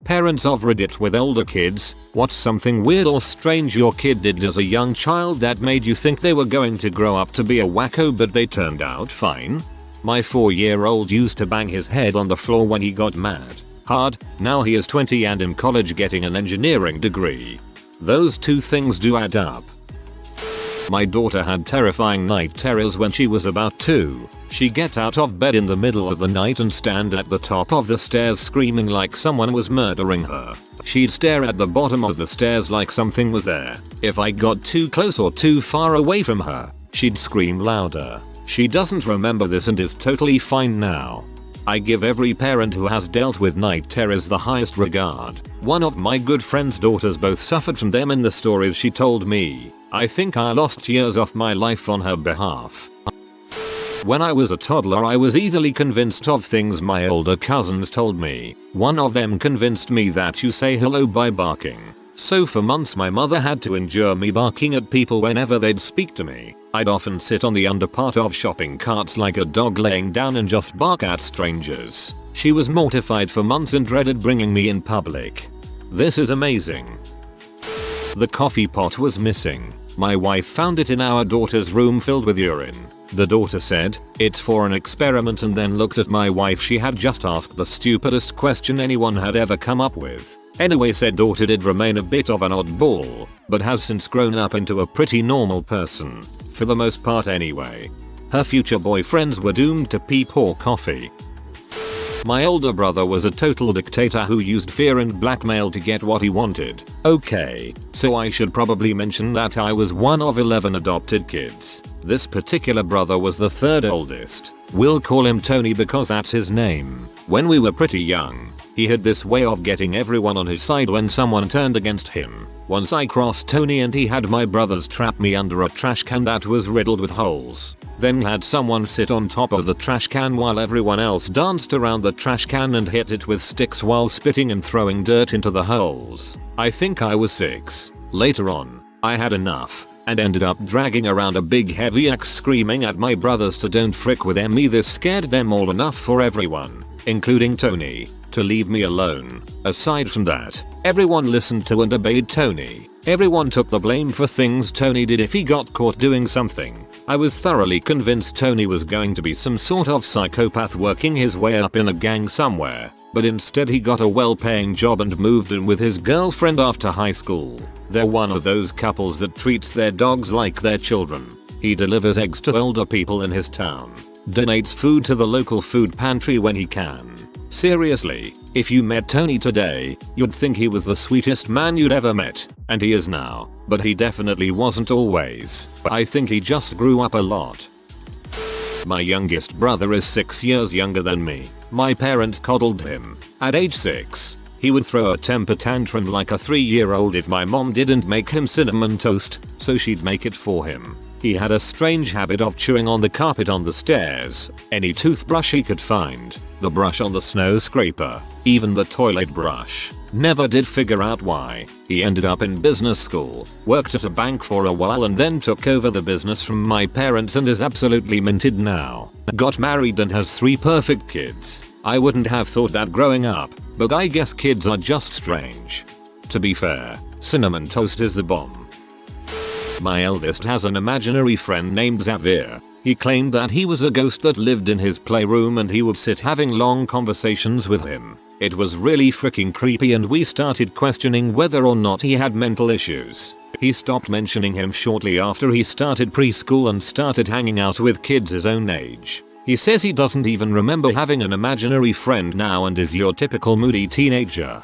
Parents of Reddit with older kids, what's something weird or strange your kid did as a young child that made you think they were going to grow up to be a wacko but they turned out fine? My 4-year-old used to bang his head on the floor when he got mad. Hard. Now he is 20 and in college getting an engineering degree. Those two things do add up. My daughter had terrifying night terrors when she was about 2. She'd get out of bed in the middle of the night and stand at the top of the stairs screaming like someone was murdering her. She'd stare at the bottom of the stairs like something was there. If I got too close or too far away from her, she'd scream louder. She doesn't remember this and is totally fine now. I give every parent who has dealt with night terrors the highest regard. One of my good friend's daughters both suffered from them in the stories she told me. I think I lost years of my life on her behalf. When I was a toddler I was easily convinced of things my older cousins told me. One of them convinced me that you say hello by barking. So for months my mother had to endure me barking at people whenever they'd speak to me. I'd often sit on the underpart of shopping carts like a dog laying down and just bark at strangers. She was mortified for months and dreaded bringing me in public. This is amazing. The coffee pot was missing. My wife found it in our daughter's room filled with urine. The daughter said, "It's for an experiment," and then looked at my wife. She had just asked the stupidest question anyone had ever come up with. Anyway, said daughter did remain a bit of an oddball, but has since grown up into a pretty normal person. For the most part anyway. Her future boyfriends were doomed to pee poor coffee. My older brother was a total dictator who used fear and blackmail to get what he wanted. Okay, so I should probably mention that I was one of 11 adopted kids. This particular brother was the third oldest. We'll call him Tony because that's his name. When we were pretty young, he had this way of getting everyone on his side when someone turned against him. Once I crossed Tony and he had my brothers trap me under a trash can that was riddled with holes. Then had someone sit on top of the trash can while everyone else danced around the trash can and hit it with sticks while spitting and throwing dirt into the holes. I think I was 6. Later on, I had enough and ended up dragging around a big heavy axe screaming at my brothers to don't frick with me. This scared them all enough for everyone, including Tony, to leave me alone. Aside from that, everyone listened to and obeyed Tony. Everyone took the blame for things Tony did if he got caught doing something. I was thoroughly convinced Tony was going to be some sort of psychopath working his way up in a gang somewhere, but instead he got a well-paying job and moved in with his girlfriend after high school. They're one of those couples that treats their dogs like their children. He delivers eggs to older people in his town, donates food to the local food pantry when he can. Seriously, if you met Tony today, you'd think he was the sweetest man you'd ever met, and he is now, but he definitely wasn't always. I think he just grew up a lot. My youngest brother is 6 years younger than me. My parents coddled him. At age 6, he would throw a temper tantrum like a 3-year-old if my mom didn't make him cinnamon toast, so she'd make it for him. He had a strange habit of chewing on the carpet on the stairs, any toothbrush he could find, the brush on the snow scraper, even the toilet brush. Never did figure out why. He ended up in business school, worked at a bank for a while and then took over the business from my parents and is absolutely minted now. Got married and has 3 perfect kids. I wouldn't have thought that growing up, but I guess kids are just strange. To be fair, cinnamon toast is the bomb. My eldest has an imaginary friend named Xavier. He claimed that he was a ghost that lived in his playroom and he would sit having long conversations with him. It was really freaking creepy and we started questioning whether or not he had mental issues. He stopped mentioning him shortly after he started preschool and started hanging out with kids his own age. He says he doesn't even remember having an imaginary friend now and is your typical moody teenager.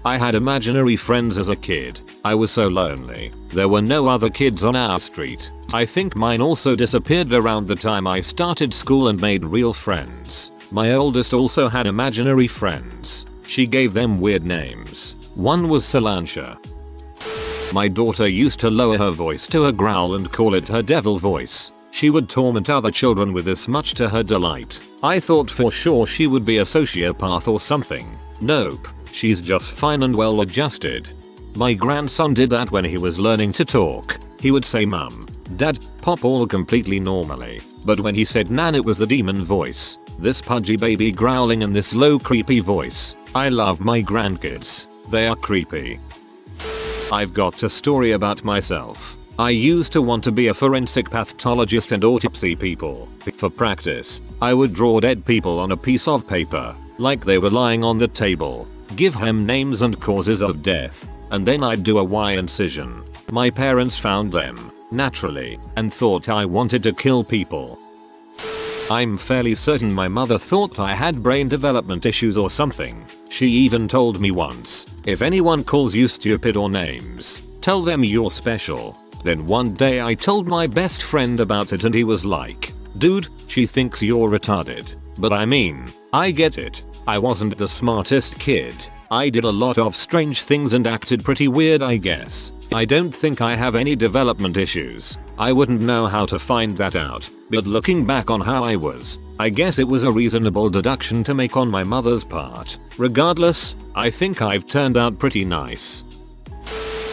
I had imaginary friends as a kid. I was so lonely. There were no other kids on our street. I think mine also disappeared around the time I started school and made real friends. My oldest also had imaginary friends. She gave them weird names. One was Solange. My daughter used to lower her voice to a growl and call it her devil voice. She would torment other children with this, much to her delight. I thought for sure she would be a sociopath or something. Nope. She's just fine and well adjusted. My grandson did that when he was learning to talk. He would say mum, dad, pop all completely normally. But when he said nan it was the demon voice. This pudgy baby growling in this low creepy voice. I love my grandkids. They are creepy. I've got a story about myself. I used to want to be a forensic pathologist and autopsy people. For practice, I would draw dead people on a piece of paper, like they were lying on the table, give them names and causes of death, and then I'd do a Y incision. My parents found them, naturally, and thought I wanted to kill people. I'm fairly certain my mother thought I had brain development issues or something. She even told me once, if anyone calls you stupid or names, tell them you're special. Then one day I told my best friend about it and he was like, dude, she thinks you're retarded. But I mean, I get it. I wasn't the smartest kid. I did a lot of strange things and acted pretty weird, I guess. I don't think I have any development issues. I wouldn't know how to find that out, but looking back on how I was, I guess it was a reasonable deduction to make on my mother's part. Regardless, I think I've turned out pretty nice.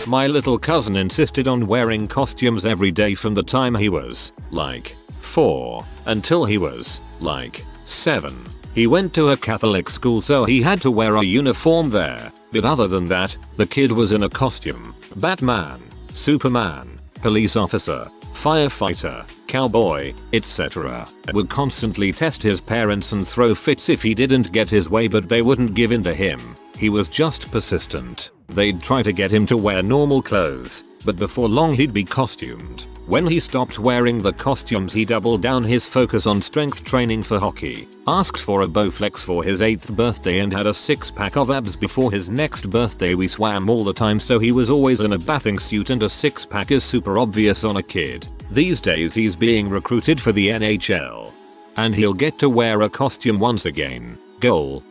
My little cousin insisted on wearing costumes every day from the time he was, like, 4, until he was, like, 7. He went to a Catholic school so he had to wear a uniform there, but other than that, the kid was in a costume. Batman, Superman, police officer, firefighter, cowboy, etc. Would constantly test his parents and throw fits if he didn't get his way, but they wouldn't give in to him. He was just persistent. They'd try to get him to wear normal clothes, but before long he'd be costumed. When he stopped wearing the costumes, he doubled down his focus on strength training for hockey, asked for a Bowflex for his 8th birthday and had a 6-pack of abs before his next birthday. We swam all the time, so he was always in a bathing suit, and a 6-pack is super obvious on a kid. These days he's being recruited for the NHL. And he'll get to wear a costume once again. Goal.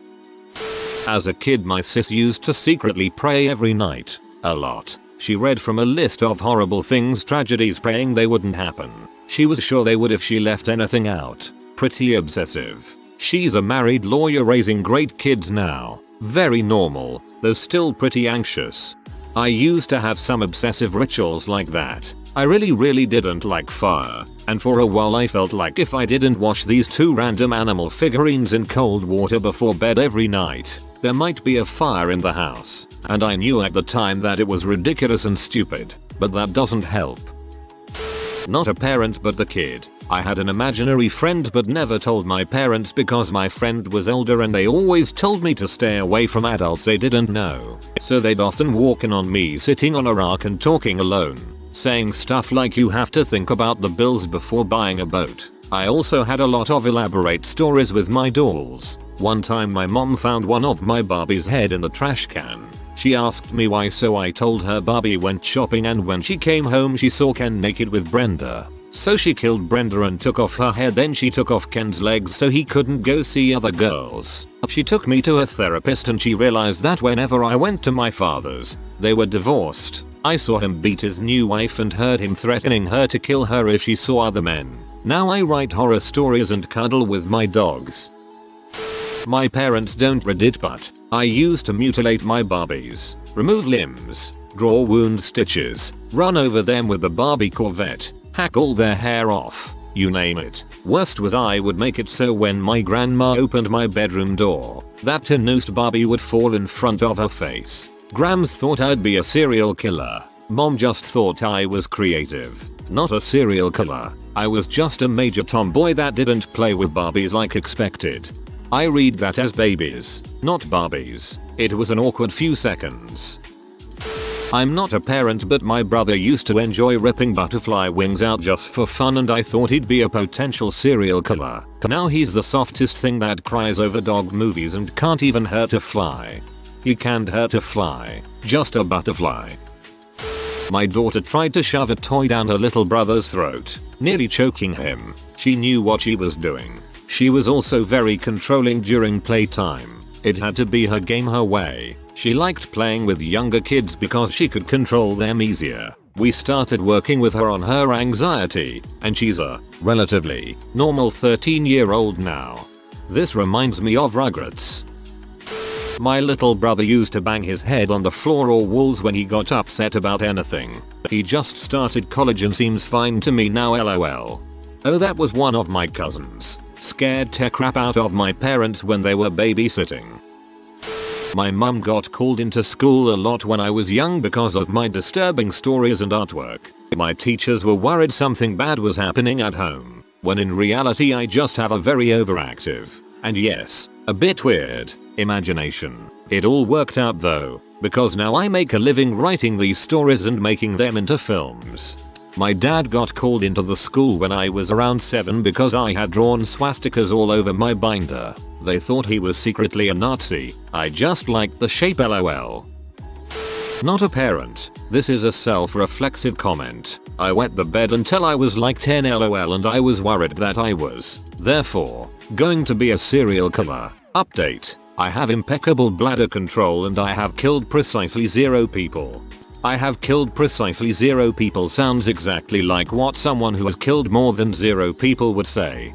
As a kid, my sis used to secretly pray every night. A lot. She read from a list of horrible things, tragedies, praying they wouldn't happen. She was sure they would if she left anything out. Pretty obsessive. She's a married lawyer raising great kids now. Very normal, though still pretty anxious. I used to have some obsessive rituals like that. I really didn't like fire, and for a while I felt like if I didn't wash these 2 random animal figurines in cold water before bed every night, there might be a fire in the house. And I knew at the time that it was ridiculous and stupid, but that doesn't help. Not a parent but the kid. I had an imaginary friend but never told my parents because my friend was older and they always told me to stay away from adults they didn't know. So they'd often walk in on me sitting on a rock and talking alone, saying stuff like you have to think about the bills before buying a boat. I also had a lot of elaborate stories with my dolls. One time my mom found one of my Barbie's head in the trash can. She asked me why, so I told her Barbie went shopping and when she came home she saw Ken naked with Brenda. So she killed Brenda and took off her head, then she took off Ken's legs so he couldn't go see other girls. She took me to a therapist and she realized that whenever I went to my father's, they were divorced. I saw him beat his new wife and heard him threatening her to kill her if she saw other men. Now I write horror stories and cuddle with my dogs. My parents don't read it, but I used to mutilate my Barbies, remove limbs, draw wound stitches, run over them with the Barbie Corvette, hack all their hair off, you name it. Worst was I would make it so when my grandma opened my bedroom door, that tin-nosed Barbie would fall in front of her face. Grams thought I'd be a serial killer. Mom just thought I was creative. Not a serial killer. I was just a major tomboy that didn't play with Barbies like expected. I read that as babies, not Barbies. It was an awkward few seconds. I'm not a parent, but my brother used to enjoy ripping butterfly wings out just for fun and I thought he'd be a potential serial killer. Now he's the softest thing that cries over dog movies and can't even hurt a fly. He can't hurt a fly, just a butterfly. My daughter tried to shove a toy down her little brother's throat, nearly choking him. She knew what she was doing. She was also very controlling during playtime. It had to be her game, her way. She liked playing with younger kids because she could control them easier. We started working with her on her anxiety, and she's a relatively normal 13-year-old now. This reminds me of Rugrats. My little brother used to bang his head on the floor or walls when he got upset about anything. He just started college and seems fine to me now, lol. Oh, that was one of my cousins. Scared the crap out of my parents when they were babysitting. My mum got called into school a lot when I was young because of my disturbing stories and artwork. My teachers were worried something bad was happening at home, when in reality I just have a very overactive, and yes, a bit weird, imagination. It all worked out though, because now I make a living writing these stories and making them into films. My dad got called into the school when I was around 7 because I had drawn swastikas all over my binder. They thought he was secretly a Nazi. I just liked the shape lol. Not a parent. This is a self-reflexive comment. I wet the bed until I was like 10 lol and I was worried that I was, therefore, going to be a serial killer. Update. I have impeccable bladder control and I have killed precisely 0 people. I have killed precisely 0 people sounds exactly like what someone who has killed more than 0 people would say.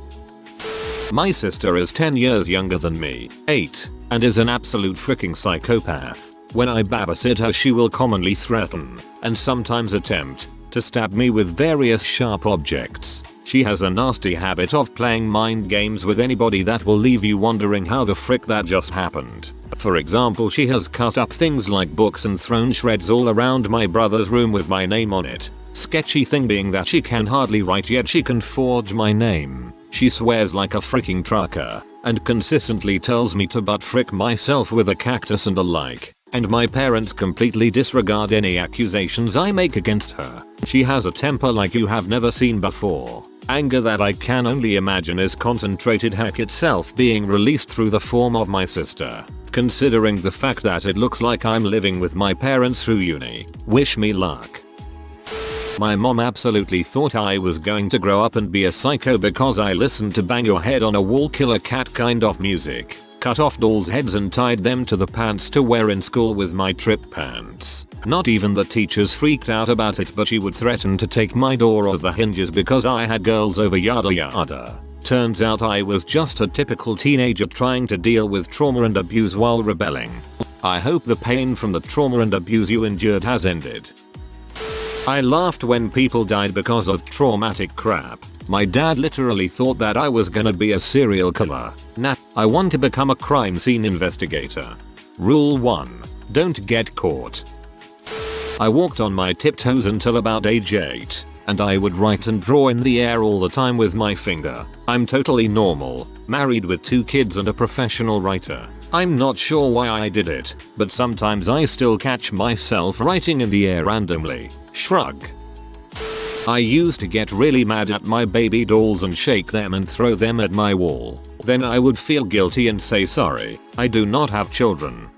My sister is 10 years younger than me, 8, and is an absolute freaking psychopath. When I babysit her she will commonly threaten, and sometimes attempt, to stab me with various sharp objects. She has a nasty habit of playing mind games with anybody that will leave you wondering how the frick that just happened. For example, she has cut up things like books and thrown shreds all around my brother's room with my name on it. Sketchy thing being that she can hardly write yet she can forge my name. She swears like a freaking trucker, and consistently tells me to butt frick myself with a cactus and the like. And my parents completely disregard any accusations I make against her. She has a temper like you have never seen before. Anger that I can only imagine is concentrated heck itself being released through the form of my sister. Considering the fact that it looks like I'm living with my parents through uni. Wish me luck. My mom absolutely thought I was going to grow up and be a psycho because I listened to bang your head on a wall kill a cat kind of music. Cut off dolls' heads and tied them to the pants to wear in school with my trip pants. Not even the teachers freaked out about it, but she would threaten to take my door off the hinges because I had girls over yada yada. Turns out I was just a typical teenager trying to deal with trauma and abuse while rebelling. I hope the pain from the trauma and abuse you endured has ended. I laughed when people died because of traumatic crap. My dad literally thought that I was gonna be a serial killer. Nah, I want to become a crime scene investigator. Rule 1. Don't get caught. I walked on my tiptoes until about age 8, and I would write and draw in the air all the time with my finger. I'm totally normal, married with 2 kids and a professional writer. I'm not sure why I did it, but sometimes I still catch myself writing in the air randomly. Shrug. I used to get really mad at my baby dolls and shake them and throw them at my wall. Then I would feel guilty and say sorry, I do not have children.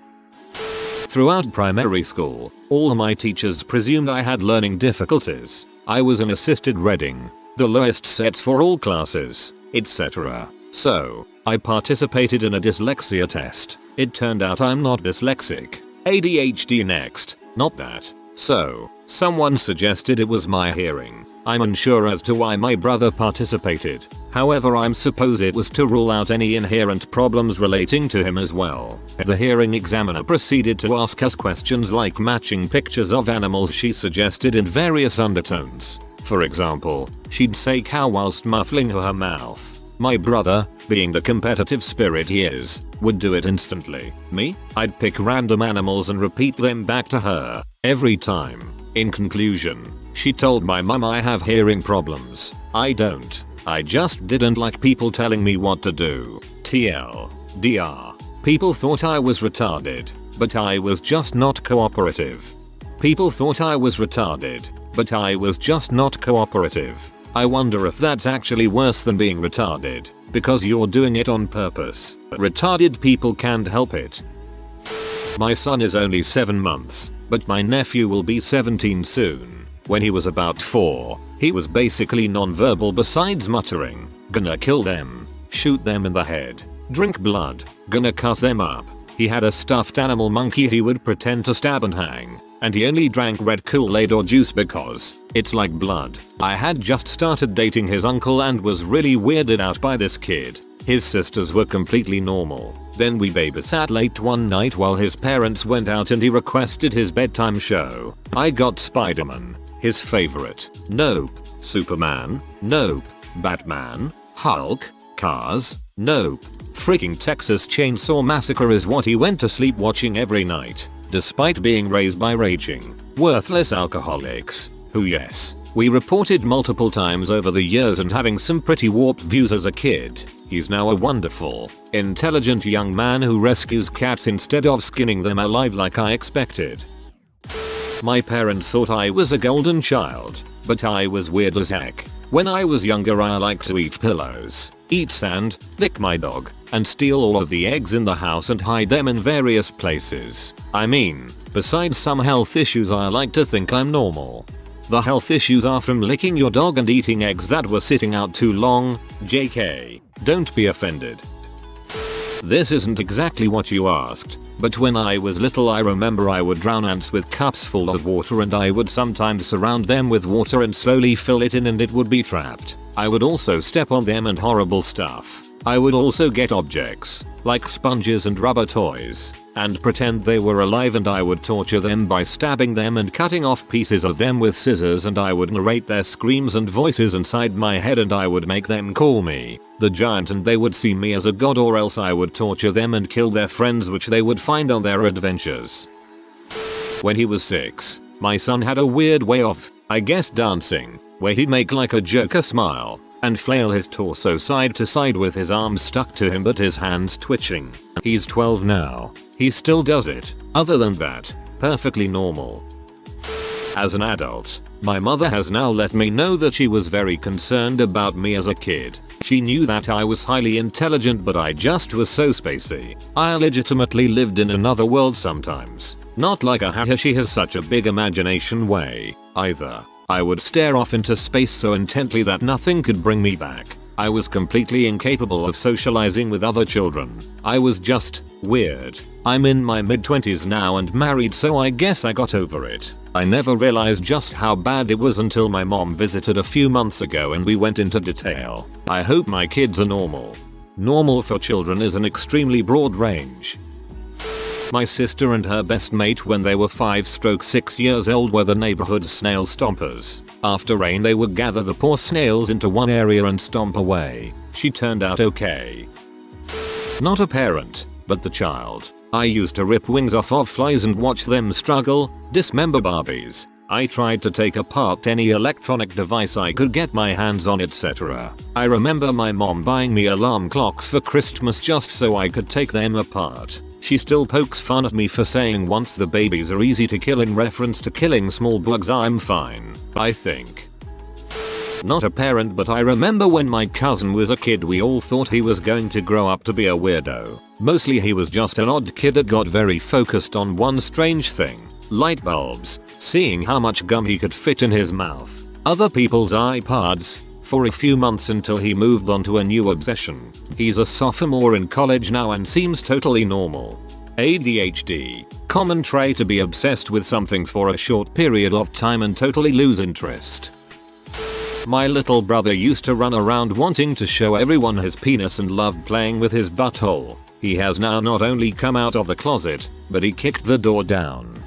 Throughout primary school, all my teachers presumed I had learning difficulties. I was in assisted reading, the lowest sets for all classes, etc. So, I participated in a dyslexia test. It turned out I'm not dyslexic. ADHD next, not that. So, someone suggested it was my hearing. I'm unsure as to why my brother participated. However, I'm suppose it was to rule out any inherent problems relating to him as well. The hearing examiner proceeded to ask us questions like matching pictures of animals she suggested in various undertones. For example, she'd say cow whilst muffling her mouth. My brother, being the competitive spirit he is, would do it instantly. Me? I'd pick random animals and repeat them back to her, every time. In conclusion, she told my mum I have hearing problems. I don't. I just didn't like people telling me what to do. TLDR. People thought I was retarded, but I was just not cooperative. People thought I was retarded, but I was just not cooperative. I wonder if that's actually worse than being retarded, because you're doing it on purpose. Retarded people can't help it. My son is only 7 months, but my nephew will be 17 soon. When he was about 4, he was basically non-verbal besides muttering, "Gonna kill them, shoot them in the head, drink blood, gonna cut them up." He had a stuffed animal monkey he would pretend to stab and hang. And he only drank red Kool-Aid or juice because it's like blood. I had just started dating his uncle and was really weirded out by this kid. His sisters were completely normal. Then we babysat late one night while his parents went out and he requested his bedtime show. I got Spider-Man, his favorite. Nope. Superman? Nope. Batman? Hulk? Cars? Nope. Freaking Texas Chainsaw Massacre is what he went to sleep watching every night, despite being raised by raging, worthless alcoholics, who yes, we reported multiple times over the years and having some pretty warped views as a kid. He's now a wonderful, intelligent young man who rescues cats instead of skinning them alive like I expected. My parents thought I was a golden child, but I was weird as heck. When I was younger I liked to eat pillows, eat sand, lick my dog, and steal all of the eggs in the house and hide them in various places. I mean, besides some health issues I like to think I'm normal. The health issues are from licking your dog and eating eggs that were sitting out too long, JK. Don't be offended. This isn't exactly what you asked, but when I was little I remember I would drown ants with cups full of water and I would sometimes surround them with water and slowly fill it in and it would be trapped. I would also step on them and horrible stuff. I would also get objects, like sponges and rubber toys, and pretend they were alive and I would torture them by stabbing them and cutting off pieces of them with scissors and I would narrate their screams and voices inside my head and I would make them call me the giant and they would see me as a god or else I would torture them and kill their friends which they would find on their adventures. When he was 6, my son had a weird way of, I guess, dancing, where he'd make like a Joker smile and flail his torso side to side with his arms stuck to him but his hands twitching. He's 12 now. He still does it. Other than that, perfectly normal. As an adult, my mother has now let me know that she was very concerned about me as a kid. She knew that I was highly intelligent but I just was so spacey. I legitimately lived in another world sometimes. Not like a haha she has such a big imagination way, either. I would stare off into space so intently that nothing could bring me back. I was completely incapable of socializing with other children. I was just weird. I'm in my mid-20s now and married so I guess I got over it. I never realized just how bad it was until my mom visited a few months ago and we went into detail. I hope my kids are normal. Normal for children is an extremely broad range. My sister and her best mate when they were 5-6 years old were the neighborhood's snail stompers. After rain they would gather the poor snails into one area and stomp away. She turned out okay. Not a parent, but the child. I used to rip wings off of flies and watch them struggle, dismember Barbies. I tried to take apart any electronic device I could get my hands on, etc. I remember my mom buying me alarm clocks for Christmas just so I could take them apart. She still pokes fun at me for saying once the babies are easy to kill in reference to killing small bugs I'm fine, I think. Not a parent but I remember when my cousin was a kid we all thought he was going to grow up to be a weirdo. Mostly he was just an odd kid that got very focused on one strange thing. Light bulbs, seeing how much gum he could fit in his mouth, other people's iPods, for a few months until he moved on to a new obsession. He's a sophomore in college now and seems totally normal. ADHD, common trait to be obsessed with something for a short period of time and totally lose interest. My little brother used to run around wanting to show everyone his penis and loved playing with his butthole. He has now not only come out of the closet, but he kicked the door down.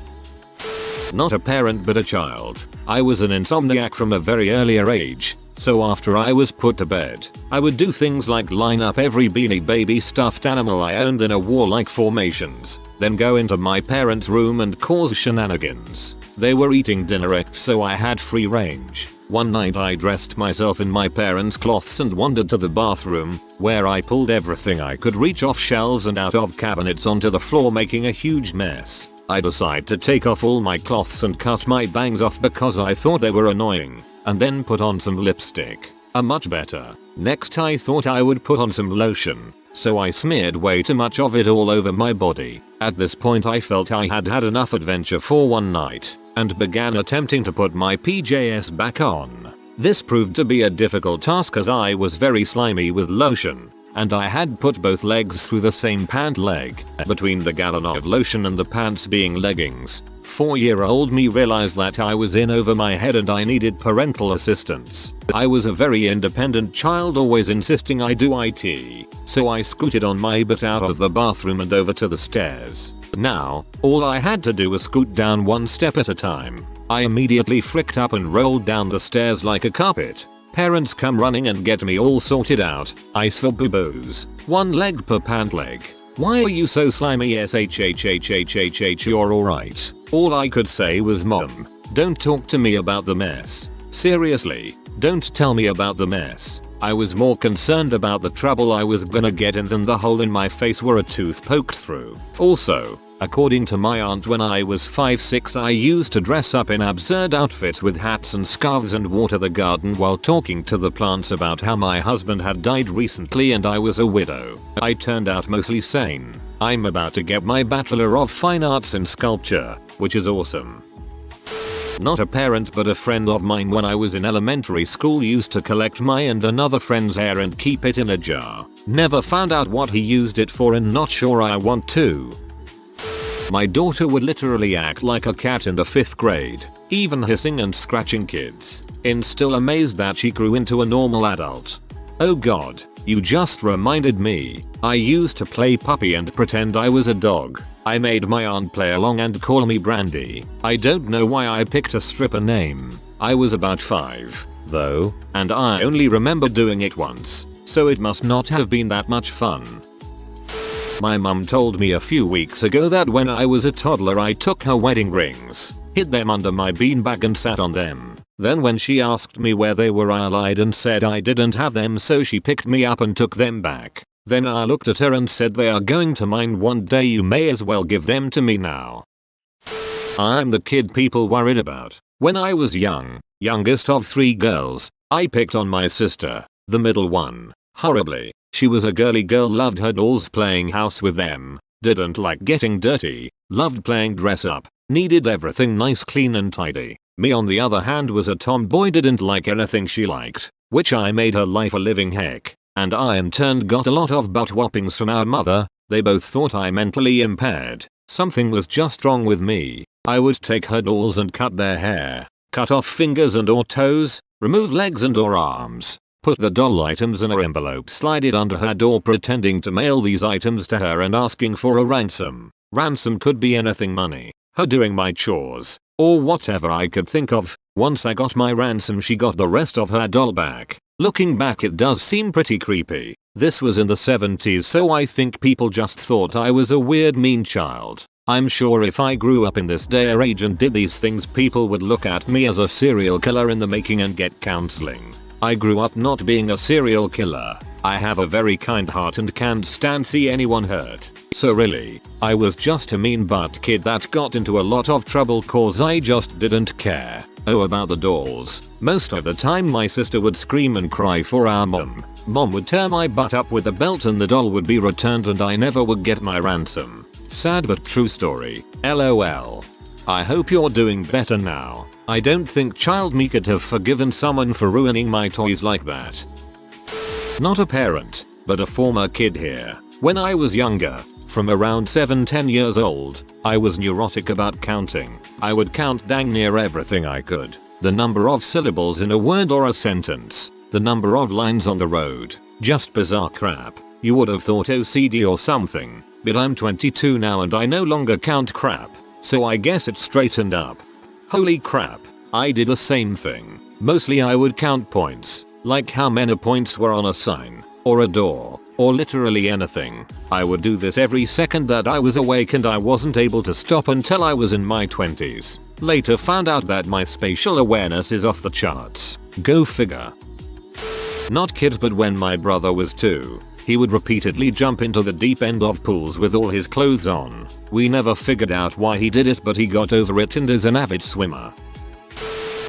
Not a parent but a child. I was an insomniac from a very earlier age, so after I was put to bed, I would do things like line up every Beanie Baby stuffed animal I owned in a warlike formations, then go into my parents' room and cause shenanigans. They were eating dinner so I had free range. One night I dressed myself in my parents' cloths and wandered to the bathroom, where I pulled everything I could reach off shelves and out of cabinets onto the floor making a huge mess. I decided to take off all my cloths and cut my bangs off because I thought they were annoying, and then put on some lipstick. Much better. Next I thought I would put on some lotion, so I smeared way too much of it all over my body. At this point I felt I had had enough adventure for one night, and began attempting to put my PJs back on. This proved to be a difficult task as I was very slimy with lotion, and I had put both legs through the same pant leg. Between the gallon of lotion and the pants being leggings, 4-year-old me realized that I was in over my head and I needed parental assistance. I was a very independent child, always insisting I do IT, so I scooted on my butt out of the bathroom and over to the stairs. Now, all I had to do was scoot down one step at a time. I immediately fricked up and rolled down the stairs like a carpet. Parents come running and get me all sorted out. Ice for boo-boos. One leg per pant leg. Why are you so slimy? SHHHHHH, you're alright. All I could say was, Mom, don't talk to me about the mess. Seriously, don't tell me about the mess. I was more concerned about the trouble I was gonna get in than the hole in my face where a tooth poked through. Also, according to my aunt, when I was 5-6 I used to dress up in absurd outfits with hats and scarves and water the garden while talking to the plants about how my husband had died recently and I was a widow. I turned out mostly sane. I'm about to get my Bachelor of Fine Arts in Sculpture, which is awesome. Not a parent but a friend of mine when I was in elementary school used to collect my and another friend's hair and keep it in a jar. Never found out what he used it for and not sure I want to. My daughter would literally act like a cat in the 5th grade, even hissing and scratching kids. Still amazed that she grew into a normal adult. Oh god, you just reminded me. I used to play puppy and pretend I was a dog. I made my aunt play along and call me Brandy. I don't know why I picked a stripper name. I was about 5, though, and I only remember doing it once, so it must not have been that much fun. My mum told me a few weeks ago that when I was a toddler I took her wedding rings, hid them under my beanbag and sat on them. Then when she asked me where they were I lied and said I didn't have them, so she picked me up and took them back. Then I looked at her and said, they are going to mine one day, you may as well give them to me now. I'm the kid people worried about. When I was young, youngest of 3 girls, I picked on my sister, the middle one, horribly. She was a girly girl, loved her dolls, playing house with them, didn't like getting dirty, loved playing dress up, needed everything nice, clean and tidy. Me on the other hand was a tomboy, didn't like anything she liked, which I made her life a living heck. And I in turn got a lot of butt whoppings from our mother. They both thought I mentally impaired. Something was just wrong with me. I would take her dolls and cut their hair, cut off fingers and or toes, remove legs and or arms, put the doll items in an envelope, slide it under her door, pretending to mail these items to her and asking for a ransom. Ransom could be anything: money, her doing my chores, or whatever I could think of. Once I got my ransom, she got the rest of her doll back. Looking back, it does seem pretty creepy. This was in the 70s, so I think people just thought I was a weird, mean child. I'm sure if I grew up in this day or age and did these things, people would look at me as a serial killer in the making and get counseling. I grew up not being a serial killer. I have a very kind heart and can't stand see anyone hurt. So really, I was just a mean butt kid that got into a lot of trouble cause I just didn't care. Oh, about the dolls. Most of the time my sister would scream and cry for our mom. Mom would tear my butt up with a belt and the doll would be returned and I never would get my ransom. Sad but true story. LOL. I hope you're doing better now. I don't think child me could have forgiven someone for ruining my toys like that. Not a parent, but a former kid here. When I was younger, from around 7-10 years old, I was neurotic about counting. I would count dang near everything I could. The number of syllables in a word or a sentence, the number of lines on the road, just bizarre crap. You would have thought OCD or something, but I'm 22 now and I no longer count crap, so I guess it straightened up. Holy crap, I did the same thing. Mostly I would count points, like how many points were on a sign, or a door, or literally anything. I would do this every second that I was awake and I wasn't able to stop until I was in my 20s. Later found out that my spatial awareness is off the charts. Go figure. Not kid, but when my brother was 2, he would repeatedly jump into the deep end of pools with all his clothes on. We never figured out why he did it, but he got over it and is an avid swimmer.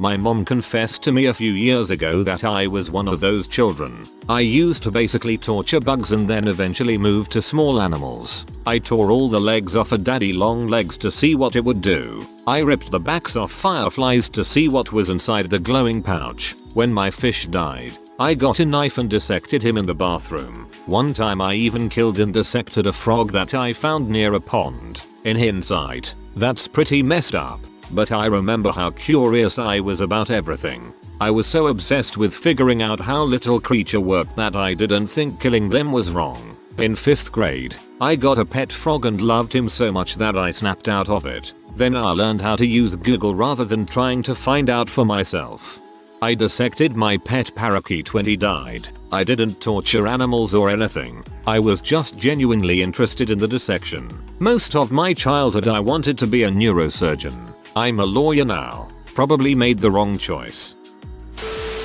My mom confessed to me a few years ago that I was one of those children. I used to basically torture bugs and then eventually moved to small animals. I tore all the legs off a daddy long legs to see what it would do. I ripped the backs off fireflies to see what was inside the glowing pouch. When my fish died, I got a knife and dissected him in the bathroom. One time I even killed and dissected a frog that I found near a pond. In hindsight, that's pretty messed up. But I remember how curious I was about everything. I was so obsessed with figuring out how little creature worked that I didn't think killing them was wrong. In 5th grade, I got a pet frog and loved him so much that I snapped out of it. Then I learned how to use Google rather than trying to find out for myself. I dissected my pet parakeet when he died. I didn't torture animals or anything. I was just genuinely interested in the dissection. Most of my childhood I wanted to be a neurosurgeon. I'm a lawyer now. Probably made the wrong choice.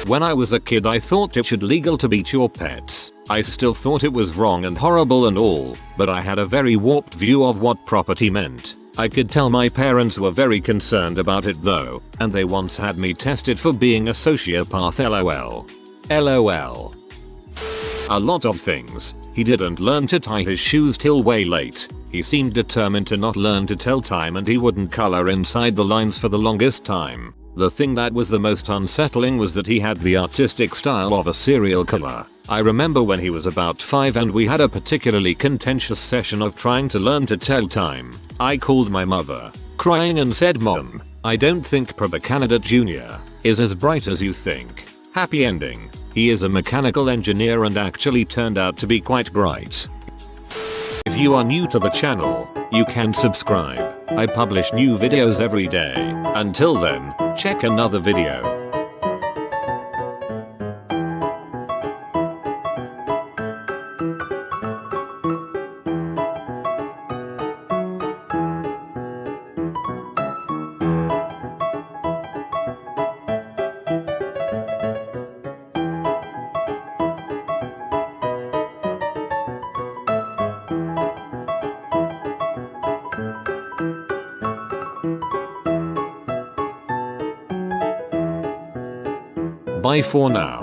When I was a kid I thought it should legal to beat your pets. I still thought it was wrong and horrible and all, but I had a very warped view of what property meant. I could tell my parents were very concerned about it though, and they once had me tested for being a sociopath lol. LOL. A lot of things. He didn't learn to tie his shoes till way late. He seemed determined to not learn to tell time and he wouldn't color inside the lines for the longest time. The thing that was the most unsettling was that he had the artistic style of a serial killer. I remember when he was about 5 and we had a particularly contentious session of trying to learn to tell time. I called my mother, crying and said, "Mom, I don't think Prabha Candidate Jr. is as bright as you think." Happy ending. He is a mechanical engineer and actually turned out to be quite bright. If you are new to the channel, you can subscribe. I publish new videos every day. Until then, check another video. Bye for now.